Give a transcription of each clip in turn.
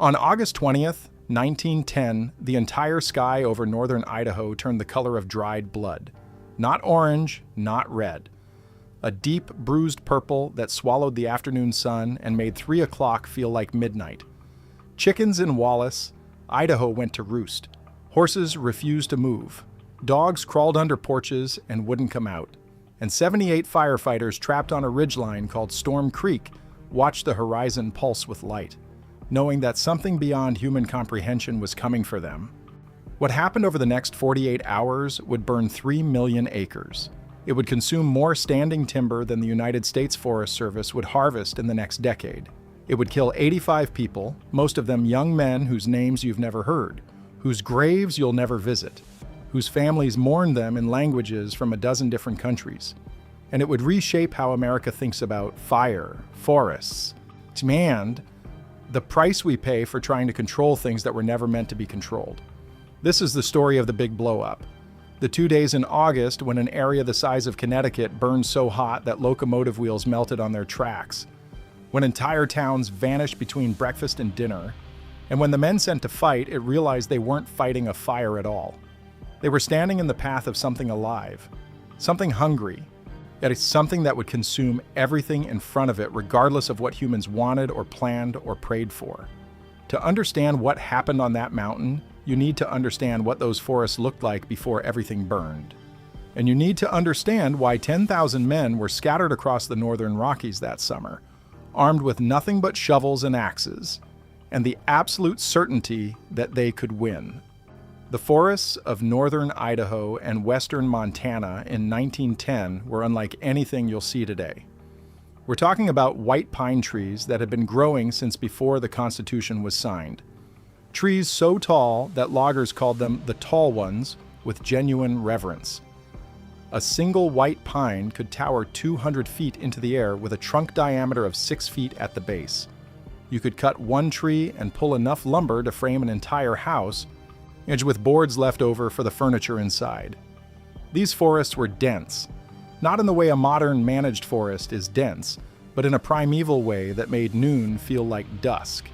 On August 20th, 1910, the entire sky over northern Idaho turned the color of dried blood. Not orange, not red. A deep, bruised purple that swallowed the afternoon sun and made 3 o'clock feel like midnight. Chickens in Wallace, Idaho went to roost. Horses refused to move. Dogs crawled under porches and wouldn't come out. And 78 firefighters trapped on a ridgeline called Storm Creek watched the horizon pulse with light, knowing that something beyond human comprehension was coming for them. What happened over the next 48 hours would burn 3 million acres. It would consume more standing timber than the United States Forest Service would harvest in the next decade. It would kill 85 people, most of them young men whose names you've never heard, whose graves you'll never visit, whose families mourn them in languages from a dozen different countries. And it would reshape how America thinks about fire, forests, and the price we pay for trying to control things that were never meant to be controlled. This is the story of the big blow-up. The 2 days in August when an area the size of Connecticut burned so hot that locomotive wheels melted on their tracks. When entire towns vanished between breakfast and dinner. And when the men sent to fight, it realized they weren't fighting a fire at all. They were standing in the path of something alive, something hungry, yet it's something that would consume everything in front of it regardless of what humans wanted or planned or prayed for. To understand what happened on that mountain, you need to understand what those forests looked like before everything burned. And you need to understand why 10,000 men were scattered across the northern Rockies that summer, armed with nothing but shovels and axes, and the absolute certainty that they could win. The forests of northern Idaho and western Montana in 1910 were unlike anything you'll see today. We're talking about white pine trees that had been growing since before the Constitution was signed. Trees so tall that loggers called them the tall ones with genuine reverence. A single white pine could tower 200 feet into the air with a trunk diameter of 6 feet at the base. You could cut one tree and pull enough lumber to frame an entire house, each with boards left over for the furniture inside. These forests were dense, not in the way a modern managed forest is dense, but in a primeval way that made noon feel like dusk.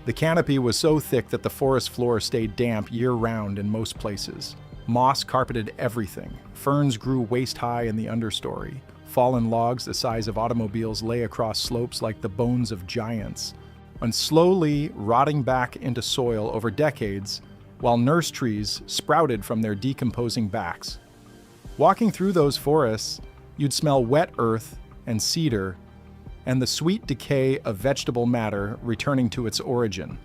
The canopy was so thick that the forest floor stayed damp year-round in most places. Moss carpeted everything. Ferns grew waist-high in the understory. Fallen logs the size of automobiles lay across slopes like the bones of giants, and slowly rotting back into soil over decades, while nurse trees sprouted from their decomposing backs. Walking through those forests, you'd smell wet earth and cedar and the sweet decay of vegetable matter returning to its origin.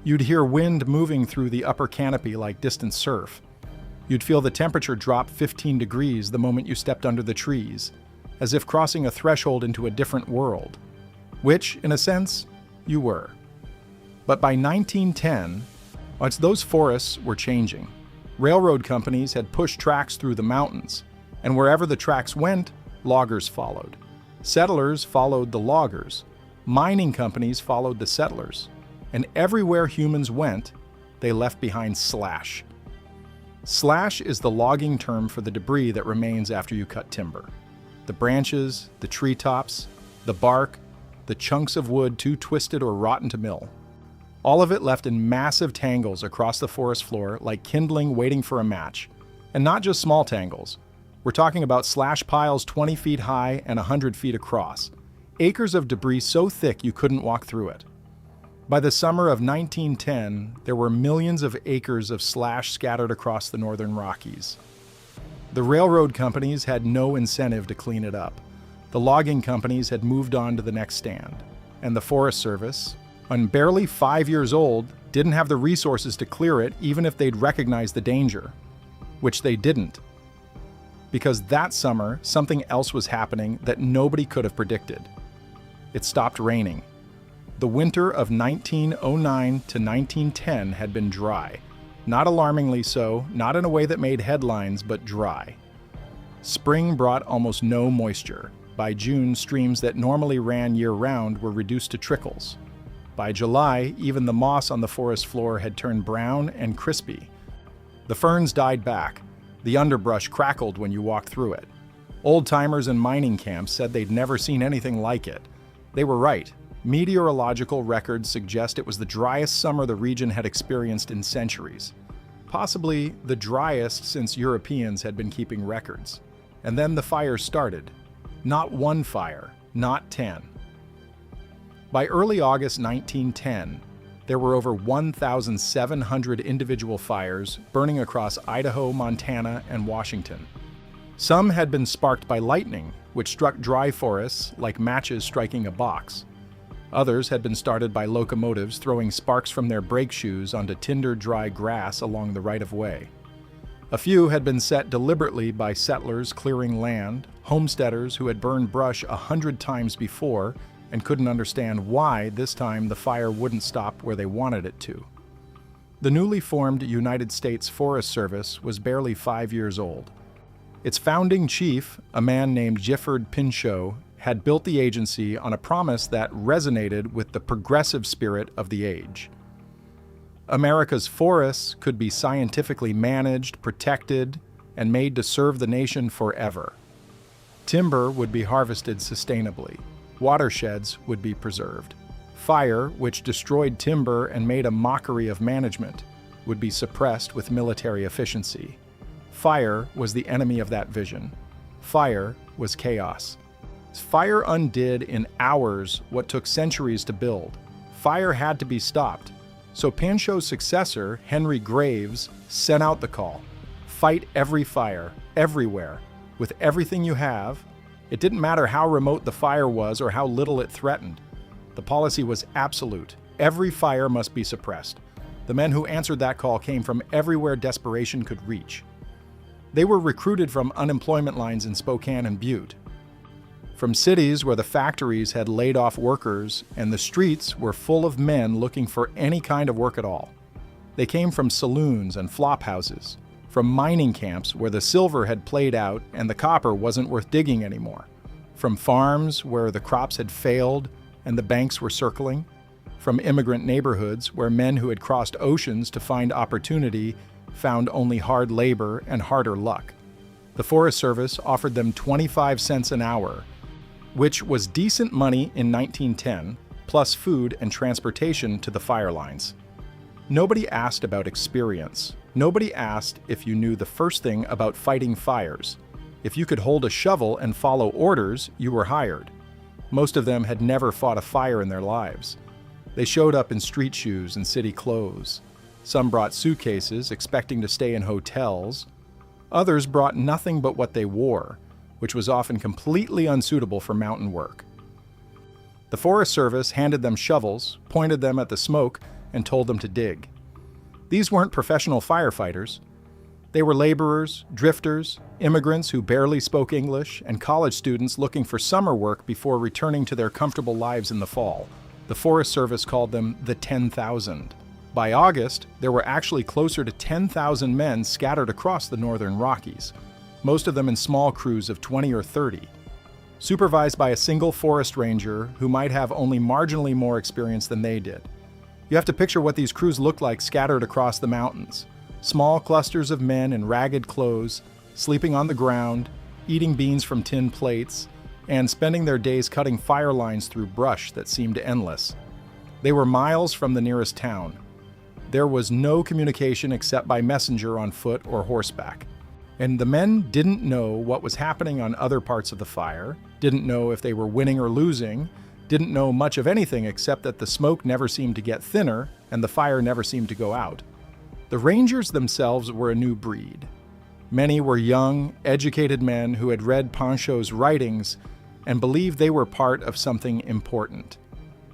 You'd hear wind moving through the upper canopy like distant surf. You'd feel the temperature drop 15 degrees the moment you stepped under the trees, as if crossing a threshold into a different world, which, in a sense, you were. But by 1910, those forests were changing. Railroad companies had pushed tracks through the mountains, and wherever the tracks went, loggers followed. Settlers followed the loggers. Mining companies followed the settlers. And everywhere humans went, they left behind slash. Slash is the logging term for the debris that remains after you cut timber. The branches, the treetops, the bark, the chunks of wood too twisted or rotten to mill. All of it left in massive tangles across the forest floor like kindling waiting for a match. And not just small tangles. We're talking about slash piles 20 feet high and 100 feet across. Acres of debris so thick you couldn't walk through it. By the summer of 1910, there were millions of acres of slash scattered across the northern Rockies. The railroad companies had no incentive to clean it up. The logging companies had moved on to the next stand. And the Forest Service, when barely 5 years old, didn't have the resources to clear it even if they'd recognized the danger. Which they didn't. Because that summer, something else was happening that nobody could have predicted. It stopped raining. The winter of 1909 to 1910 had been dry. Not alarmingly so, not in a way that made headlines, but dry. Spring brought almost no moisture. By June, streams that normally ran year-round were reduced to trickles. By July, even the moss on the forest floor had turned brown and crispy. The ferns died back. The underbrush crackled when you walked through it. Old-timers in mining camps said they'd never seen anything like it. They were right. Meteorological records suggest it was the driest summer the region had experienced in centuries, possibly the driest since Europeans had been keeping records. And then the fires started. Not one fire, not 10. By early August 1910, there were over 1,700 individual fires burning across Idaho, Montana, and Washington. Some had been sparked by lightning, which struck dry forests like matches striking a box. Others had been started by locomotives throwing sparks from their brake shoes onto tinder dry grass along the right-of-way. A few had been set deliberately by settlers clearing land, homesteaders who had burned brush 100 times before and couldn't understand why this time the fire wouldn't stop where they wanted it to. The newly formed United States Forest Service was barely 5 years old. Its founding chief, a man named Gifford Pinchot, had built the agency on a promise that resonated with the progressive spirit of the age. America's forests could be scientifically managed, protected, and made to serve the nation forever. Timber would be harvested sustainably. Watersheds would be preserved. Fire, which destroyed timber and made a mockery of management, would be suppressed with military efficiency. Fire was the enemy of that vision. Fire was chaos. Fire undid in hours what took centuries to build. Fire had to be stopped. So Pinchot's successor, Henry Graves, sent out the call. Fight every fire, everywhere, with everything you have. It didn't matter how remote the fire was or how little it threatened. The policy was absolute. Every fire must be suppressed. The men who answered that call came from everywhere desperation could reach. They were recruited from unemployment lines in Spokane and Butte, from cities where the factories had laid off workers and the streets were full of men looking for any kind of work at all. They came from saloons and flop houses, from mining camps where the silver had played out and the copper wasn't worth digging anymore, from farms where the crops had failed and the banks were circling, from immigrant neighborhoods where men who had crossed oceans to find opportunity found only hard labor and harder luck. The Forest Service offered them 25 cents an hour, which was decent money in 1910, plus food and transportation to the fire lines. Nobody asked about experience. Nobody asked if you knew the first thing about fighting fires. If you could hold a shovel and follow orders, you were hired. Most of them had never fought a fire in their lives. They showed up in street shoes and city clothes. Some brought suitcases, expecting to stay in hotels. Others brought nothing but what they wore, which was often completely unsuitable for mountain work. The Forest Service handed them shovels, pointed them at the smoke, and told them to dig. These weren't professional firefighters. They were laborers, drifters, immigrants who barely spoke English, and college students looking for summer work before returning to their comfortable lives in the fall. The Forest Service called them the 10,000. By August, there were actually closer to 10,000 men scattered across the northern Rockies, most of them in small crews of 20 or 30, supervised by a single forest ranger who might have only marginally more experience than they did. You have to picture what these crews looked like scattered across the mountains. Small clusters of men in ragged clothes, sleeping on the ground, eating beans from tin plates, and spending their days cutting fire lines through brush that seemed endless. They were miles from the nearest town. There was no communication except by messenger on foot or horseback. And the men didn't know what was happening on other parts of the fire, didn't know if they were winning or losing, didn't know much of anything except that the smoke never seemed to get thinner and the fire never seemed to go out. The Rangers themselves were a new breed. Many were young, educated men who had read Pinchot's writings and believed they were part of something important,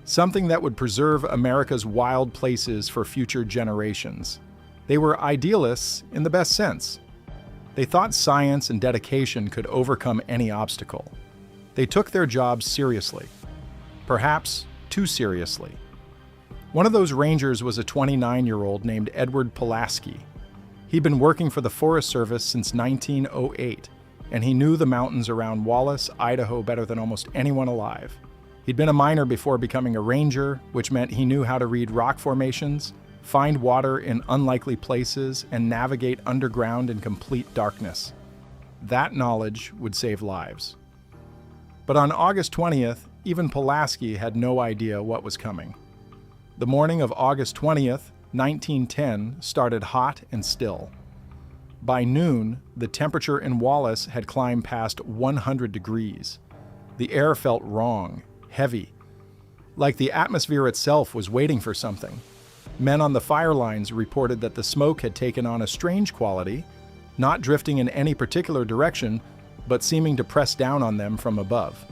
something that would preserve America's wild places for future generations. They were idealists in the best sense. They thought science and dedication could overcome any obstacle. They took their jobs seriously, perhaps too seriously. One of those rangers was a 29-year-old named Edward Pulaski. He'd been working for the Forest Service since 1908, and he knew the mountains around Wallace, Idaho better than almost anyone alive. He'd been a miner before becoming a ranger, which meant he knew how to read rock formations, find water in unlikely places, and navigate underground in complete darkness. That knowledge would save lives. But on August 20th, even Pulaski had no idea what was coming. The morning of August 20th, 1910 started hot and still. By noon, the temperature in Wallace had climbed past 100 degrees. The air felt wrong, heavy, like the atmosphere itself was waiting for something. Men on the fire lines reported that the smoke had taken on a strange quality, not drifting in any particular direction, but seeming to press down on them from above.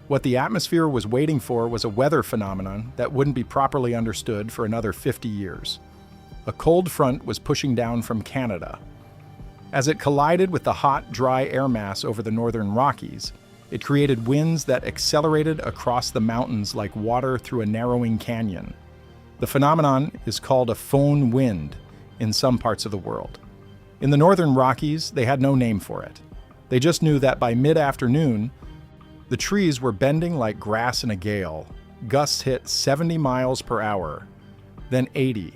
What the atmosphere was waiting for was a weather phenomenon that wouldn't be properly understood for another 50 years. A cold front was pushing down from Canada. As it collided with the hot, dry air mass over the northern Rockies, it created winds that accelerated across the mountains like water through a narrowing canyon. The phenomenon is called a foehn wind in some parts of the world. In the northern Rockies, they had no name for it. They just knew that by mid-afternoon, the trees were bending like grass in a gale. Gusts hit 70 miles per hour, then 80.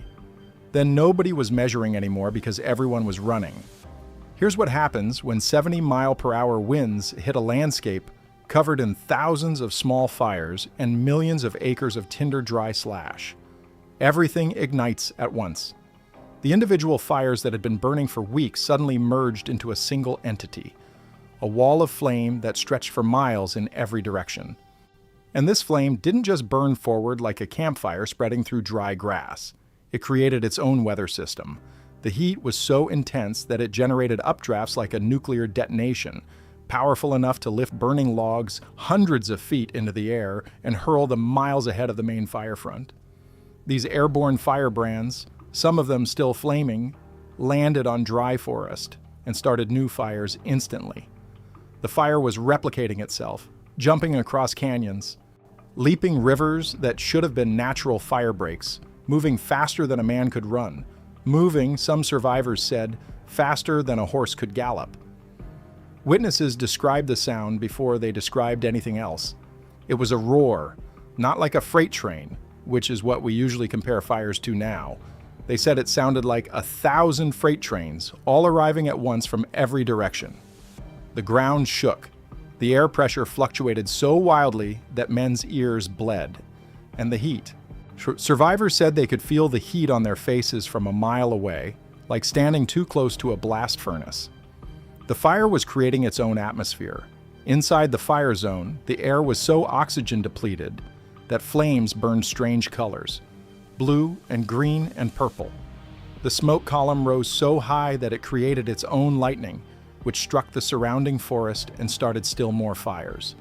Then nobody was measuring anymore because everyone was running. Here's what happens when 70-mile-per-hour winds hit a landscape covered in thousands of small fires and millions of acres of tinder dry slash. Everything ignites at once. The individual fires that had been burning for weeks suddenly merged into a single entity, a wall of flame that stretched for miles in every direction. And this flame didn't just burn forward like a campfire spreading through dry grass. It created its own weather system. The heat was so intense that it generated updrafts like a nuclear detonation, powerful enough to lift burning logs hundreds of feet into the air and hurl them miles ahead of the main fire front. These airborne firebrands, some of them still flaming, landed on dry forest and started new fires instantly. The fire was replicating itself, jumping across canyons, leaping rivers that should have been natural fire breaks, moving faster than a man could run, moving, some survivors said, faster than a horse could gallop. Witnesses described the sound before they described anything else. It was a roar, not like a freight train, which is what we usually compare fires to now. They said it sounded like 1,000 freight trains, all arriving at once from every direction. The ground shook. The air pressure fluctuated so wildly that men's ears bled. And the heat. Survivors said they could feel the heat on their faces from a mile away, like standing too close to a blast furnace. The fire was creating its own atmosphere. Inside the fire zone, the air was so oxygen depleted that flames burned strange colors, blue and green and purple. The smoke column rose so high that it created its own lightning, which struck the surrounding forest and started still more fires.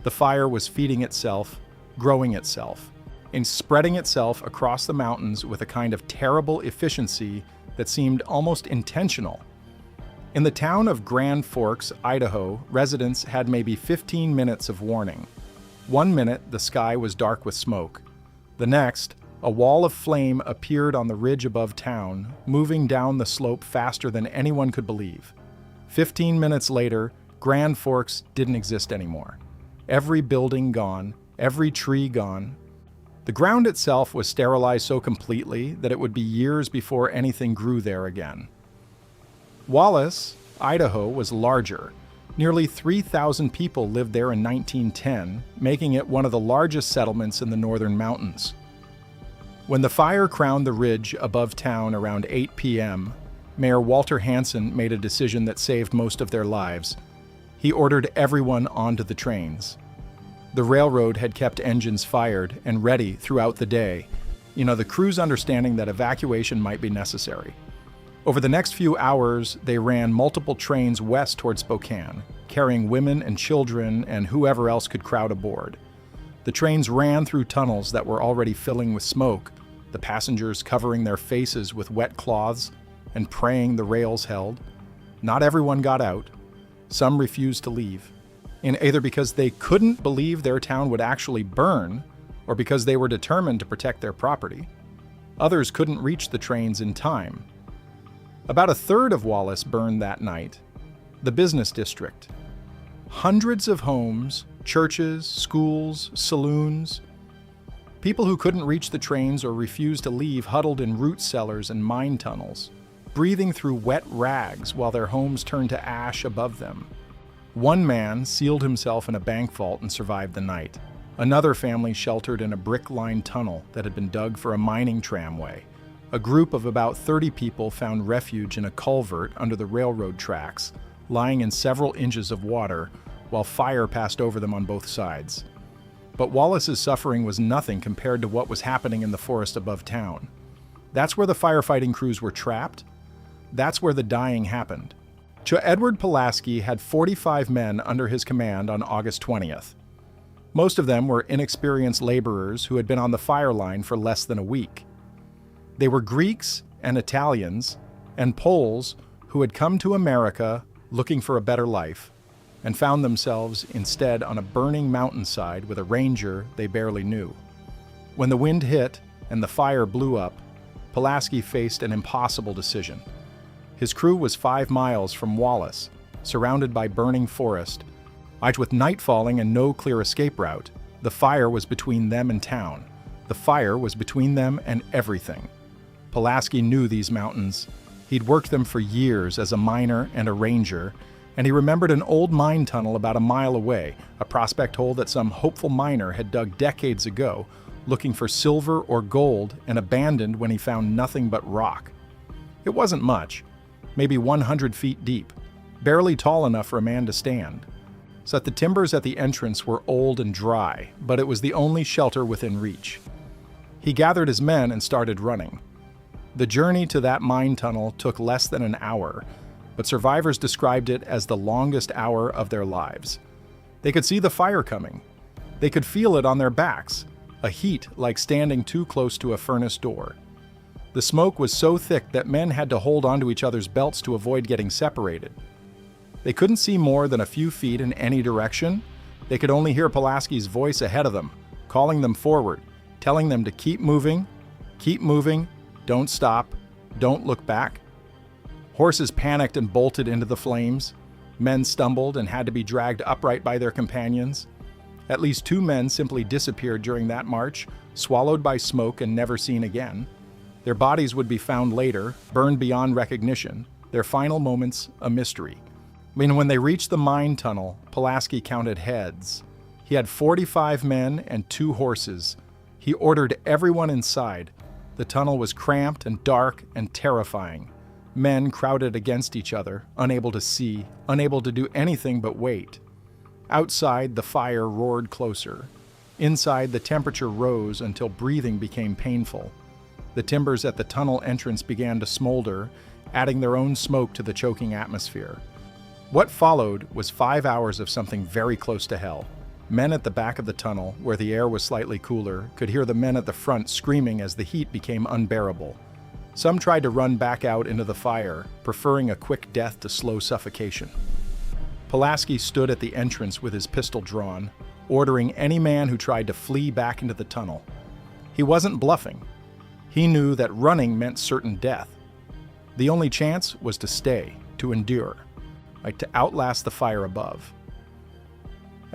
The fire was feeding itself, growing itself, and spreading itself across the mountains with a kind of terrible efficiency that seemed almost intentional. In the town of Grand Forks, Idaho, residents had maybe 15 minutes of warning. 1 minute, the sky was dark with smoke. The next, a wall of flame appeared on the ridge above town, moving down the slope faster than anyone could believe. 15 minutes later, Grand Forks didn't exist anymore. Every building gone, every tree gone. The ground itself was sterilized so completely that it would be years before anything grew there again. Wallace, Idaho, was larger. Nearly 3,000 people lived there in 1910, making it one of the largest settlements in the northern mountains. When the fire crowned the ridge above town around 8 p.m., Mayor Walter Hansen made a decision that saved most of their lives. He ordered everyone onto the trains. The railroad had kept engines fired and ready throughout the day, the crew's understanding that evacuation might be necessary. Over the next few hours, they ran multiple trains west toward Spokane, carrying women and children and whoever else could crowd aboard. The trains ran through tunnels that were already filling with smoke, the passengers covering their faces with wet cloths and praying the rails held. Not everyone got out. Some refused to leave, either because they couldn't believe their town would actually burn or because they were determined to protect their property. Others couldn't reach the trains in time. About a third of Wallace burned that night. The business district. Hundreds of homes, churches, schools, saloons. People who couldn't reach the trains or refused to leave huddled in root cellars and mine tunnels, breathing through wet rags while their homes turned to ash above them. One man sealed himself in a bank vault and survived the night. Another family sheltered in a brick-lined tunnel that had been dug for a mining tramway. A group of about 30 people found refuge in a culvert under the railroad tracks, lying in several inches of water, while fire passed over them on both sides. But Wallace's suffering was nothing compared to what was happening in the forest above town. That's where the firefighting crews were trapped. That's where the dying happened. Edward Pulaski had 45 men under his command on August 20th. Most of them were inexperienced laborers who had been on the fire line for less than a week. They were Greeks and Italians and Poles who had come to America looking for a better life and found themselves instead on a burning mountainside with a ranger they barely knew. When the wind hit and the fire blew up, Pulaski faced an impossible decision. His crew was 5 miles from Wallace, surrounded by burning forest. With night falling and no clear escape route, the fire was between them and town. The fire was between them and everything. Pulaski knew these mountains. He'd worked them for years as a miner and a ranger, and he remembered an old mine tunnel about a mile away, a prospect hole that some hopeful miner had dug decades ago, looking for silver or gold and abandoned when he found nothing but rock. It wasn't much, maybe 100 feet deep, barely tall enough for a man to stand. So that the timbers at the entrance were old and dry, but it was the only shelter within reach. He gathered his men and started running. The journey to that mine tunnel took less than an hour, but survivors described it as the longest hour of their lives. They could see the fire coming. They could feel it on their backs, a heat like standing too close to a furnace door. The smoke was so thick that men had to hold onto each other's belts to avoid getting separated. They couldn't see more than a few feet in any direction. They could only hear Pulaski's voice ahead of them, calling them forward, telling them to keep moving, don't stop, don't look back. Horses panicked and bolted into the flames. Men stumbled and had to be dragged upright by their companions. At least 2 men simply disappeared during that march, swallowed by smoke and never seen again. Their bodies would be found later, burned beyond recognition, their final moments a mystery. When they reached the mine tunnel, Pulaski counted heads. He had 45 men and 2 horses. He ordered everyone inside. The tunnel was cramped and dark and terrifying. Men crowded against each other, unable to see, unable to do anything but wait. Outside, the fire roared closer. Inside, the temperature rose until breathing became painful. The timbers at the tunnel entrance began to smolder, adding their own smoke to the choking atmosphere. What followed was 5 hours of something very close to hell. Men at the back of the tunnel, where the air was slightly cooler, could hear the men at the front screaming as the heat became unbearable. Some tried to run back out into the fire, preferring a quick death to slow suffocation. Pulaski stood at the entrance with his pistol drawn, ordering any man who tried to flee back into the tunnel. He wasn't bluffing. He knew that running meant certain death. The only chance was to stay, to endure, to outlast the fire above.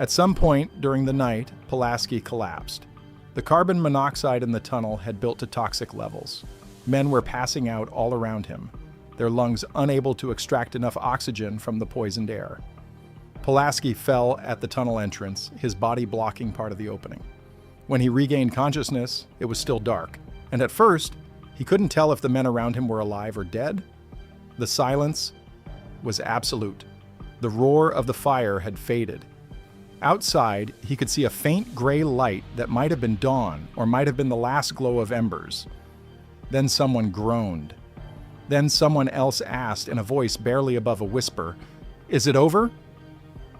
At some point during the night, Pulaski collapsed. The carbon monoxide in the tunnel had built to toxic levels. Men were passing out all around him, their lungs unable to extract enough oxygen from the poisoned air. Pulaski fell at the tunnel entrance, his body blocking part of the opening. When he regained consciousness, it was still dark, and at first, he couldn't tell if the men around him were alive or dead. The silence was absolute. The roar of the fire had faded. Outside, he could see a faint gray light that might have been dawn or might have been the last glow of embers. Then someone groaned. Then someone else asked in a voice barely above a whisper, "Is it over?"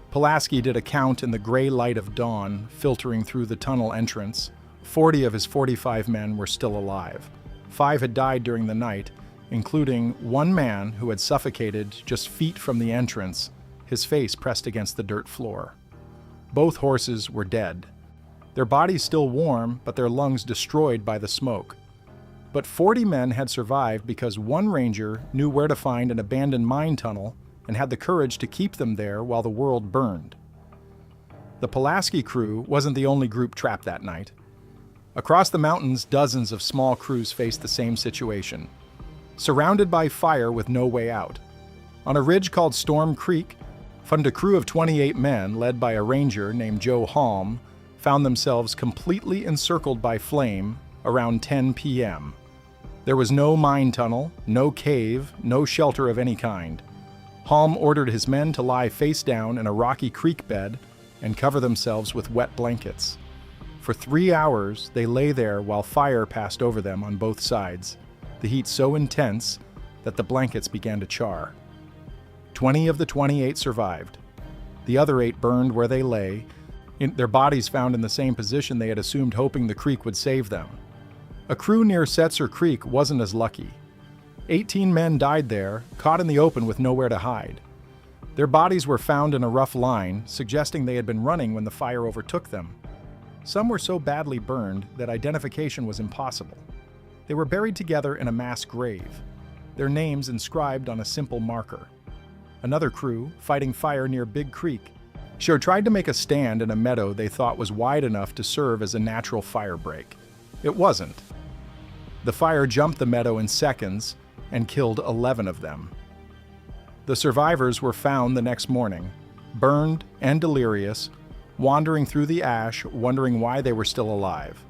Pulaski did a count in the gray light of dawn filtering through the tunnel entrance. 40 of his 45 men were still alive. 5 had died during the night, including one man who had suffocated just feet from the entrance, his face pressed against the dirt floor. Both horses were dead. Their bodies still warm, but their lungs destroyed by the smoke. But 40 men had survived because one ranger knew where to find an abandoned mine tunnel and had the courage to keep them there while the world burned. The Pulaski crew wasn't the only group trapped that night. Across the mountains, dozens of small crews faced the same situation, surrounded by fire with no way out. On a ridge called Storm Creek, a crew of 28 men, led by a ranger named Joe Halm, found themselves completely encircled by flame around 10 p.m. There was no mine tunnel, no cave, no shelter of any kind. Halm ordered his men to lie face down in a rocky creek bed and cover themselves with wet blankets. For 3 hours, they lay there while fire passed over them on both sides, the heat so intense that the blankets began to char. 20 of the 28 survived. The other 8 burned where they lay, their bodies found in the same position they had assumed, hoping the creek would save them. A crew near Setzer Creek wasn't as lucky. 18 men died there, caught in the open with nowhere to hide. Their bodies were found in a rough line, suggesting they had been running when the fire overtook them. Some were so badly burned that identification was impossible. They were buried together in a mass grave, their names inscribed on a simple marker. Another crew, fighting fire near Big Creek, tried to make a stand in a meadow they thought was wide enough to serve as a natural fire break. It wasn't. The fire jumped the meadow in seconds and killed 11 of them. The survivors were found the next morning, burned and delirious, wandering through the ash, wondering why they were still alive.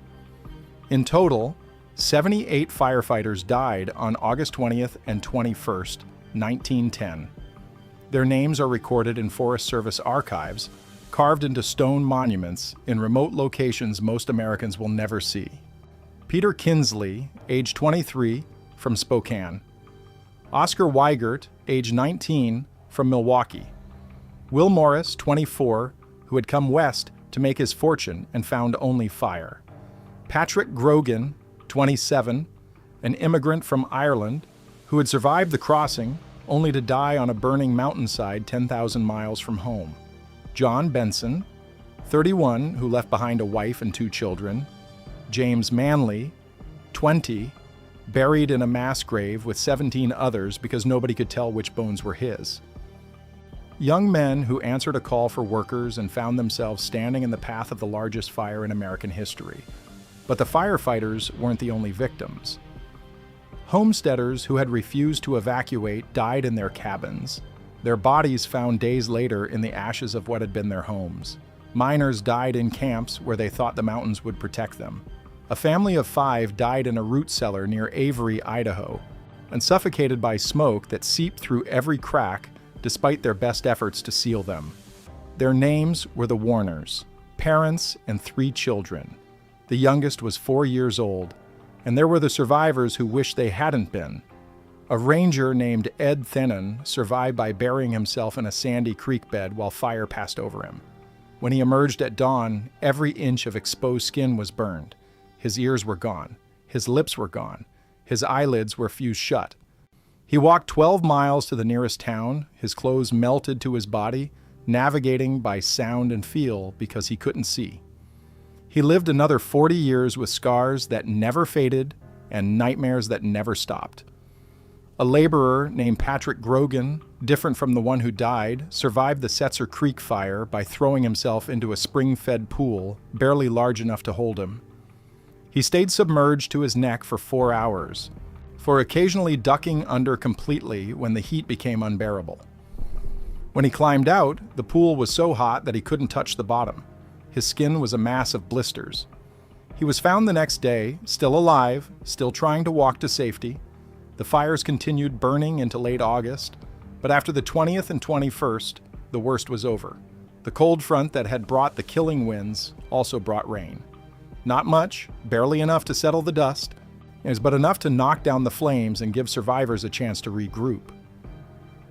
In total, 78 firefighters died on August 20th and 21st, 1910. Their names are recorded in Forest Service archives, carved into stone monuments in remote locations most Americans will never see. Peter Kinsley, age 23, from Spokane. Oscar Weigert, age 19, from Milwaukee. Will Morris, 24, who had come west to make his fortune and found only fire. Patrick Grogan, 27, an immigrant from Ireland who had survived the crossing only to die on a burning mountainside 10,000 miles from home. John Benson, 31, who left behind a wife and 2 children. James Manley, 20, buried in a mass grave with 17 others because nobody could tell which bones were his. Young men who answered a call for workers and found themselves standing in the path of the largest fire in American history. But the firefighters weren't the only victims. Homesteaders who had refused to evacuate died in their cabins, their bodies found days later in the ashes of what had been their homes. Miners died in camps where they thought the mountains would protect them. A family of 5 died in a root cellar near Avery, Idaho, and suffocated by smoke that seeped through every crack despite their best efforts to seal them. Their names were the Warners, parents and 3 children. The youngest was 4 years old, and there were the survivors who wished they hadn't been. A ranger named Ed Thennan survived by burying himself in a sandy creek bed while fire passed over him. When he emerged at dawn, every inch of exposed skin was burned. His ears were gone. His lips were gone. His eyelids were fused shut. He walked 12 miles to the nearest town, his clothes melted to his body, navigating by sound and feel because he couldn't see. He lived another 40 years with scars that never faded and nightmares that never stopped. A laborer named Patrick Grogan, different from the one who died, survived the Setzer Creek fire by throwing himself into a spring-fed pool, barely large enough to hold him. He stayed submerged to his neck for 4 hours, for occasionally ducking under completely when the heat became unbearable. When he climbed out, the pool was so hot that he couldn't touch the bottom. His skin was a mass of blisters. He was found the next day, still alive, still trying to walk to safety. The fires continued burning into late August, but after the 20th and 21st, the worst was over. The cold front that had brought the killing winds also brought rain. Not much, barely enough to settle the dust, but enough to knock down the flames and give survivors a chance to regroup.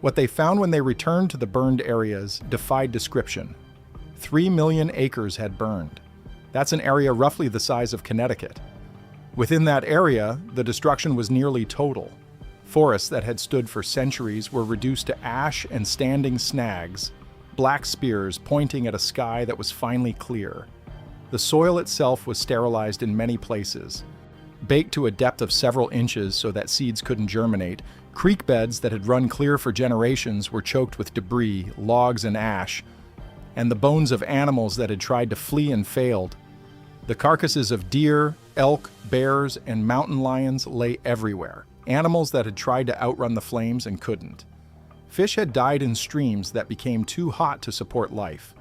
What they found when they returned to the burned areas defied description. 3 million acres had burned. That's an area roughly the size of Connecticut. Within that area, the destruction was nearly total. Forests that had stood for centuries were reduced to ash and standing snags, black spears pointing at a sky that was finally clear. The soil itself was sterilized in many places. Baked to a depth of several inches so that seeds couldn't germinate, creek beds that had run clear for generations were choked with debris, logs, and ash, and the bones of animals that had tried to flee and failed. The carcasses of deer, elk, bears, and mountain lions lay everywhere, animals that had tried to outrun the flames and couldn't. Fish had died in streams that became too hot to support life.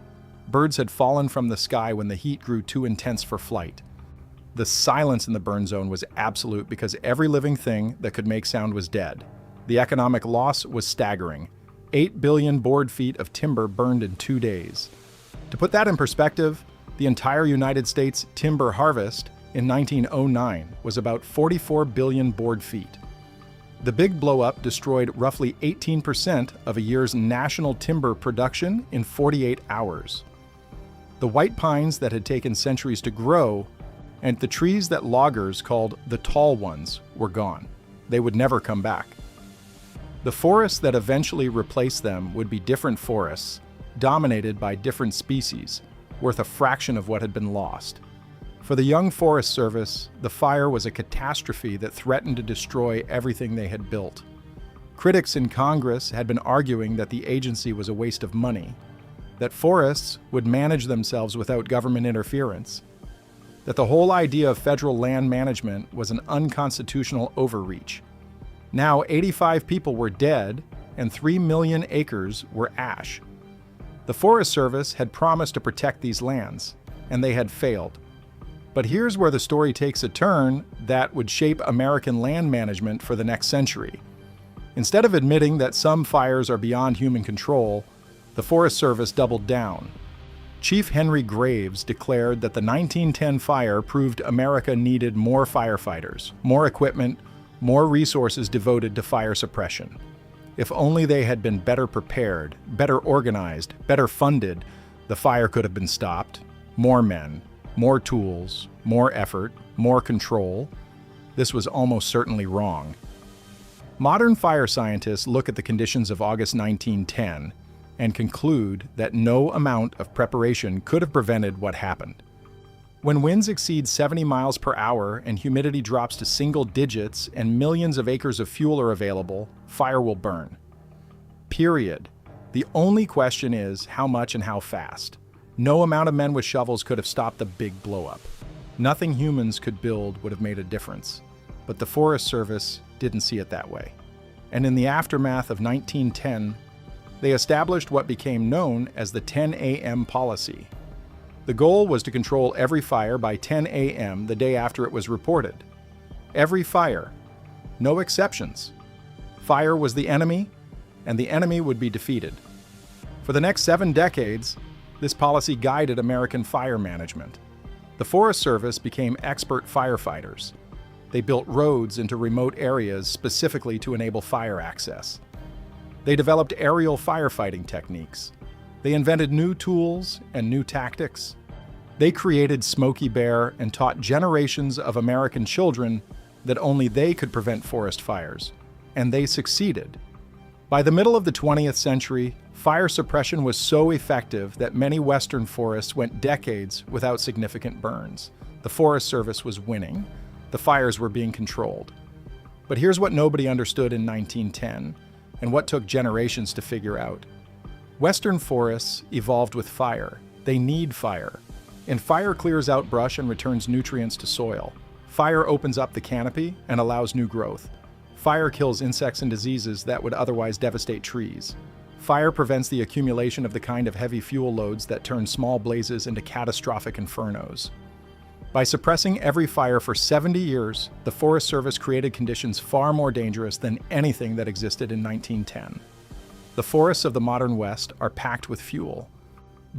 Birds had fallen from the sky when the heat grew too intense for flight. The silence in the burn zone was absolute because every living thing that could make sound was dead. The economic loss was staggering. 8 billion board feet of timber burned in 2 days. To put that in perspective, the entire United States timber harvest in 1909 was about 44 billion board feet. The big blow-up destroyed roughly 18% of a year's national timber production in 48 hours. The white pines that had taken centuries to grow and the trees that loggers called the tall ones were gone. They would never come back. The forests that eventually replaced them would be different forests, dominated by different species, worth a fraction of what had been lost. For the young Forest Service, the fire was a catastrophe that threatened to destroy everything they had built. Critics in Congress had been arguing that the agency was a waste of money, that forests would manage themselves without government interference, that the whole idea of federal land management was an unconstitutional overreach. Now 85 people were dead and 3 million acres were ash. The Forest Service had promised to protect these lands, and they had failed. But here's where the story takes a turn that would shape American land management for the next century. Instead of admitting that some fires are beyond human control, the Forest Service doubled down. Chief Henry Graves declared that the 1910 fire proved America needed more firefighters, more equipment, more resources devoted to fire suppression. If only they had been better prepared, better organized, better funded, the fire could have been stopped. More men, more tools, more effort, more control. This was almost certainly wrong. Modern fire scientists look at the conditions of August 1910 and conclude that no amount of preparation could have prevented what happened. When winds exceed 70 miles per hour and humidity drops to single digits and millions of acres of fuel are available, fire will burn. Period. The only question is how much and how fast. No amount of men with shovels could have stopped the big blow-up. Nothing humans could build would have made a difference. But the Forest Service didn't see it that way. And in the aftermath of 1910, they established what became known as the 10 a.m. policy. The goal was to control every fire by 10 a.m. the day after it was reported. Every fire. No exceptions. Fire was the enemy, and the enemy would be defeated. For the next 7 decades, this policy guided American fire management. The Forest Service became expert firefighters. They built roads into remote areas specifically to enable fire access. They developed aerial firefighting techniques. They invented new tools and new tactics. They created Smokey Bear and taught generations of American children that only they could prevent forest fires. And they succeeded. By the middle of the 20th century, fire suppression was so effective that many western forests went decades without significant burns. The Forest Service was winning. The fires were being controlled. But here's what nobody understood in 1910, and what took generations to figure out. Western forests evolved with fire. They need fire. And fire clears out brush and returns nutrients to soil. Fire opens up the canopy and allows new growth. Fire kills insects and diseases that would otherwise devastate trees. Fire prevents the accumulation of the kind of heavy fuel loads that turn small blazes into catastrophic infernos. By suppressing every fire for 70 years, the Forest Service created conditions far more dangerous than anything that existed in 1910. The forests of the modern West are packed with fuel.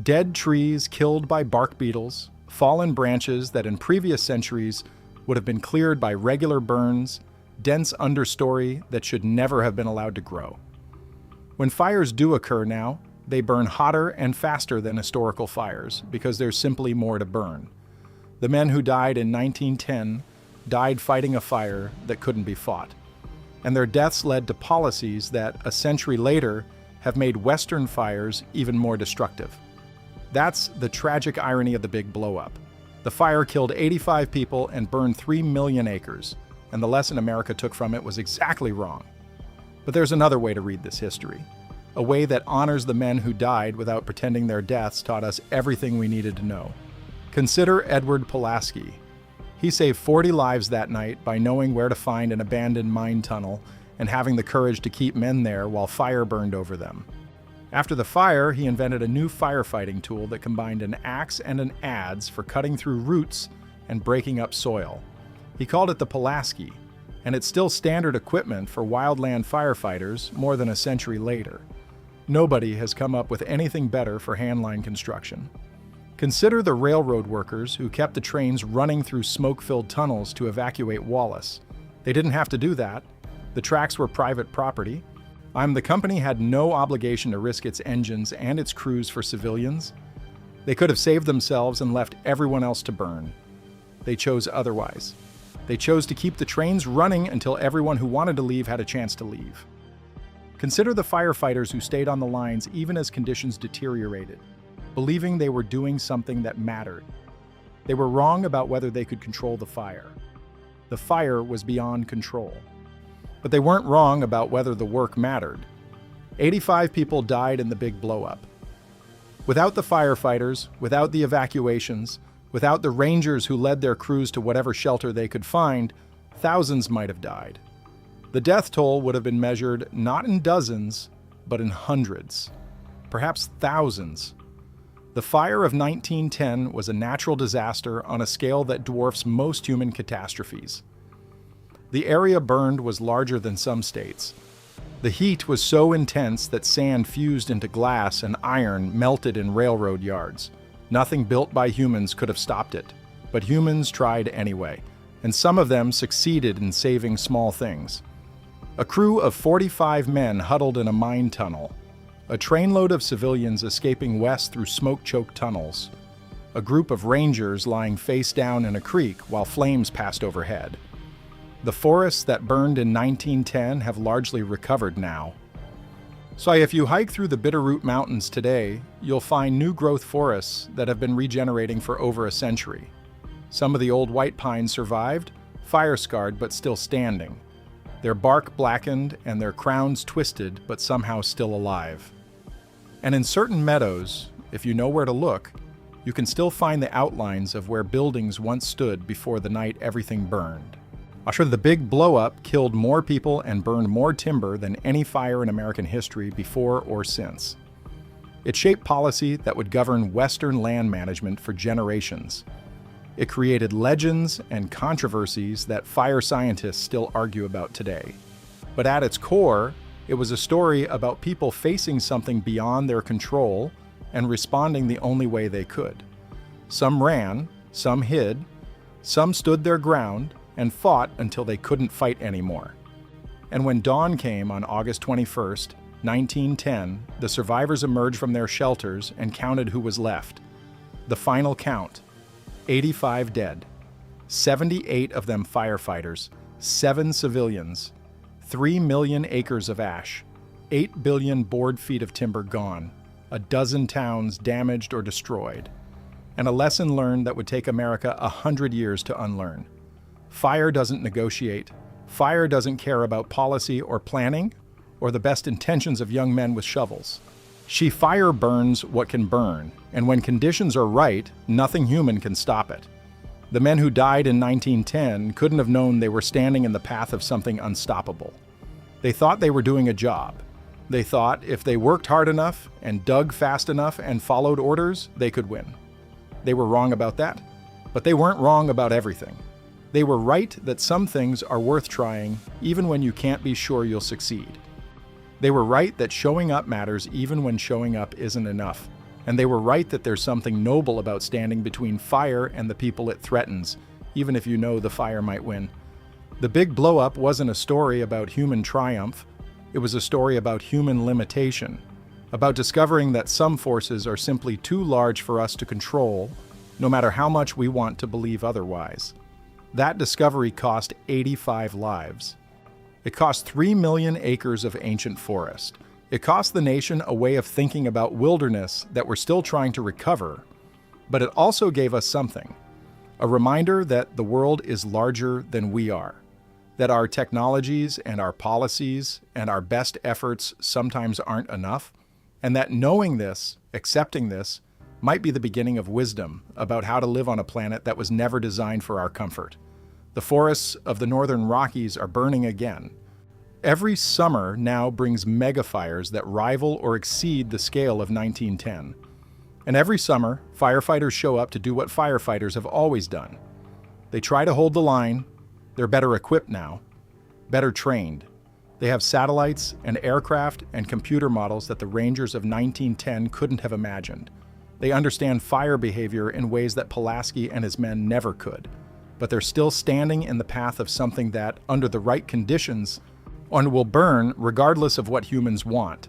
Dead trees killed by bark beetles, fallen branches that in previous centuries would have been cleared by regular burns, dense understory that should never have been allowed to grow. When fires do occur now, they burn hotter and faster than historical fires because there's simply more to burn. The men who died in 1910 died fighting a fire that couldn't be fought. And their deaths led to policies that, a century later, have made Western fires even more destructive. That's the tragic irony of the big blow-up. The fire killed 85 people and burned 3 million acres, and the lesson America took from it was exactly wrong. But there's another way to read this history, a way that honors the men who died without pretending their deaths taught us everything we needed to know. Consider Edward Pulaski. He saved 40 lives that night by knowing where to find an abandoned mine tunnel and having the courage to keep men there while fire burned over them. After the fire, he invented a new firefighting tool that combined an axe and an adze for cutting through roots and breaking up soil. He called it the Pulaski, and it's still standard equipment for wildland firefighters more than a century later. Nobody has come up with anything better for handline construction. Consider the railroad workers who kept the trains running through smoke-filled tunnels to evacuate Wallace. They didn't have to do that. The tracks were private property. The company had no obligation to risk its engines and its crews for civilians. They could have saved themselves and left everyone else to burn. They chose otherwise. They chose to keep the trains running until everyone who wanted to leave had a chance to leave. Consider the firefighters who stayed on the lines even as conditions deteriorated, believing they were doing something that mattered. They were wrong about whether they could control the fire. The fire was beyond control. But they weren't wrong about whether the work mattered. 85 people died in the big blow-up. Without the firefighters, without the evacuations, without the rangers who led their crews to whatever shelter they could find, thousands might have died. The death toll would have been measured not in dozens, but in hundreds, perhaps thousands. The fire of 1910 was a natural disaster on a scale that dwarfs most human catastrophes. The area burned was larger than some states. The heat was so intense that sand fused into glass and iron melted in railroad yards. Nothing built by humans could have stopped it, but humans tried anyway, and some of them succeeded in saving small things. A crew of 45 men huddled in a mine tunnel, a trainload of civilians escaping west through smoke-choked tunnels, a group of rangers lying face down in a creek while flames passed overhead. The forests that burned in 1910 have largely recovered now. So if you hike through the Bitterroot Mountains today, you'll find new growth forests that have been regenerating for over a century. Some of the old white pines survived, fire-scarred but still standing. Their bark blackened and their crowns twisted but somehow still alive. And in certain meadows, if you know where to look, you can still find the outlines of where buildings once stood before the night everything burned. The big blow-up killed more people and burned more timber than any fire in American history before or since. It shaped policy that would govern Western land management for generations. It created legends and controversies that fire scientists still argue about today. But at its core, it was a story about people facing something beyond their control and responding the only way they could. Some ran, some hid, some stood their ground, and fought until they couldn't fight anymore. And when dawn came on August 21st, 1910, the survivors emerged from their shelters and counted who was left. The final count: 85 dead, 78 of them firefighters, 7 civilians, 3 million acres of ash, 8 billion board feet of timber gone, a dozen towns damaged or destroyed, and a lesson learned that would take America 100 years to unlearn. Fire doesn't negotiate. Fire doesn't care about policy or planning or the best intentions of young men with shovels. Fire burns what can burn, and when conditions are right, nothing human can stop it. The men who died in 1910 couldn't have known they were standing in the path of something unstoppable. They thought they were doing a job. They thought if they worked hard enough and dug fast enough and followed orders, they could win. They were wrong about that, but they weren't wrong about everything. They were right that some things are worth trying even when you can't be sure you'll succeed. They were right that showing up matters even when showing up isn't enough. And they were right that there's something noble about standing between fire and the people it threatens, even if you know the fire might win. The big blow-up wasn't a story about human triumph. It was a story about human limitation, about discovering that some forces are simply too large for us to control, no matter how much we want to believe otherwise. That discovery cost 85 lives. It cost 3 million acres of ancient forest. It cost the nation a way of thinking about wilderness that we're still trying to recover. But it also gave us something, a reminder that the world is larger than we are, that our technologies and our policies and our best efforts sometimes aren't enough, and that knowing this, accepting this, might be the beginning of wisdom about how to live on a planet that was never designed for our comfort. The forests of the northern Rockies are burning again. Every summer now brings megafires that rival or exceed the scale of 1910. And every summer, firefighters show up to do what firefighters have always done. They try to hold the line. They're better equipped now, better trained. They have satellites and aircraft and computer models that the Rangers of 1910 couldn't have imagined. They understand fire behavior in ways that Pulaski and his men never could. But they're still standing in the path of something that, under the right conditions, will burn regardless of what humans want.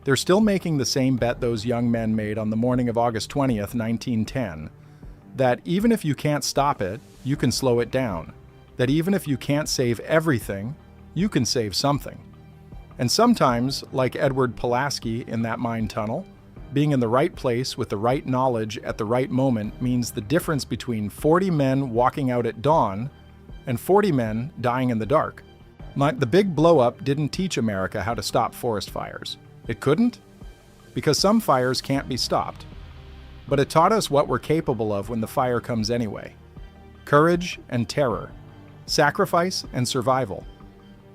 They're still making the same bet those young men made on the morning of August 20th, 1910, that even if you can't stop it, you can slow it down. That even if you can't save everything, you can save something. And sometimes, like Edward Pulaski in that mine tunnel, being in the right place with the right knowledge at the right moment means the difference between 40 men walking out at dawn and 40 men dying in the dark. The big blow-up didn't teach America how to stop forest fires. It couldn't, because some fires can't be stopped. But it taught us what we're capable of when the fire comes anyway. Courage and terror, sacrifice and survival.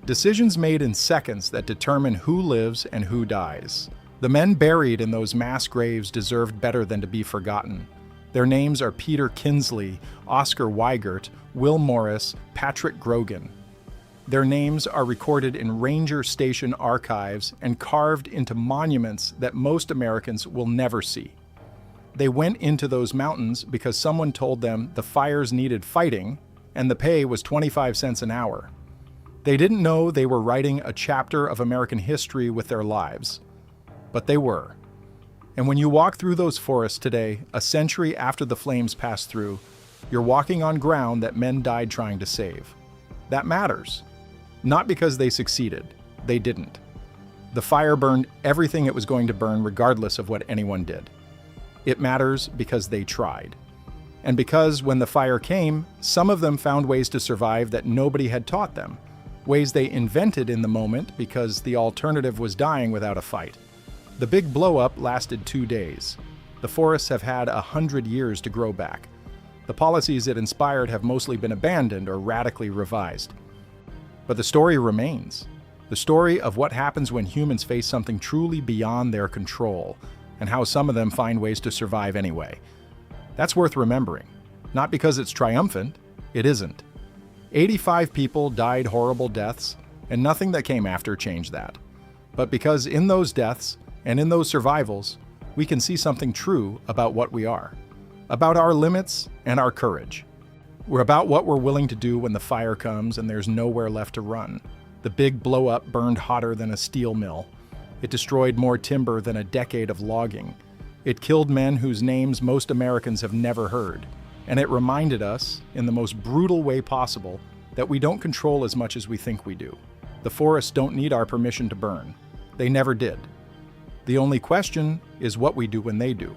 Decisions made in seconds that determine who lives and who dies. The men buried in those mass graves deserved better than to be forgotten. Their names are Peter Kinsley, Oscar Weigert, Will Morris, Patrick Grogan. Their names are recorded in Ranger Station archives and carved into monuments that most Americans will never see. They went into those mountains because someone told them the fires needed fighting and the pay was 25 cents an hour. They didn't know they were writing a chapter of American history with their lives, but they were. And when you walk through those forests today, a century after the flames passed through, you're walking on ground that men died trying to save. That matters. Not because they succeeded. They didn't. The fire burned everything it was going to burn regardless of what anyone did. It matters because they tried. And because when the fire came, some of them found ways to survive that nobody had taught them. Ways they invented in the moment because the alternative was dying without a fight. The big blow-up lasted 2 days. The forests have had 100 years to grow back. The policies it inspired have mostly been abandoned or radically revised. But the story remains. The story of what happens when humans face something truly beyond their control, and how some of them find ways to survive anyway. That's worth remembering. Not because it's triumphant. It isn't. 85 people died horrible deaths, and nothing that came after changed that. But because in those deaths, and in those survivals, we can see something true about what we are, about our limits and our courage. We're about what we're willing to do when the fire comes and there's nowhere left to run. The big blow-up burned hotter than a steel mill. It destroyed more timber than a decade of logging. It killed men whose names most Americans have never heard. And it reminded us, in the most brutal way possible, that we don't control as much as we think we do. The forests don't need our permission to burn. They never did. The only question is what we do when they do.